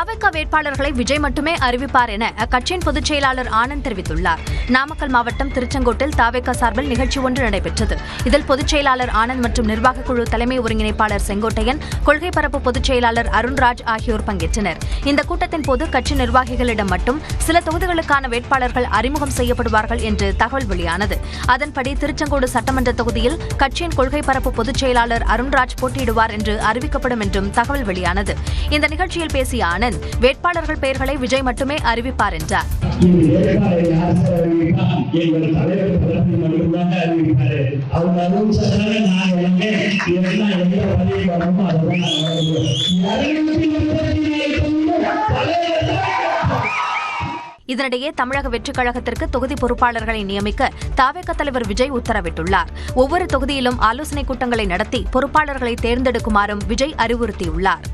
தாவேகா வேட்பாளர்களை விஜய் மட்டுமே அறிவிப்பார் என அக்கட்சியின் பொதுச் செயலாளர் ஆனந்த் தெரிவித்துள்ளார். நாமக்கல் மாவட்டம் திருச்செங்கோட்டில் தாவேகா சார்பில் நிகழ்ச்சி ஒன்று நடைபெற்றது. இதில் பொதுச் செயலாளர் ஆனந்த் மற்றும் நிர்வாகக் குழு தலைமை ஒருங்கிணைப்பாளர் செங்கோட்டையன், கொள்கை பரப்பு பொதுச் செயலாளர் அருண்ராஜ் ஆகியோர் பங்கேற்றனர். இந்த கூட்டத்தின் போது கட்சி நிர்வாகிகளிடம் மட்டும் சில தொகுதிகளுக்கான வேட்பாளர்கள் அறிமுகம் செய்யப்படுவார்கள் என்று தகவல் வெளியானது. அதன்படி திருச்செங்கோடு சட்டமன்ற தொகுதியில் கட்சியின் கொள்கை பரப்பு பொதுச் செயலாளர் அருண்ராஜ் போட்டியிடுவார் என்று அறிவிக்கப்படும் என்றும் தகவல் வெளியானது. இந்த நிகழ்ச்சியில் பேசிய ஆனந்த், வேட்பாளர்கள் பெயர்களை விஜய் மட்டுமே அறிவிப்பார் என்றார். இதனிடையே தமிழக வெற்றிக் கழகத்திற்கு தொகுதி பொறுப்பாளர்களை நியமிக்க தாவேகா தலைவர் விஜய் உத்தரவிட்டுள்ளார். ஒவ்வொரு தொகுதியிலும் ஆலோசனைக் கூட்டங்களை நடத்தி பொறுப்பாளர்களை தேர்ந்தெடுக்குமாறும் விஜய் அறிவுறுத்தியுள்ளார்.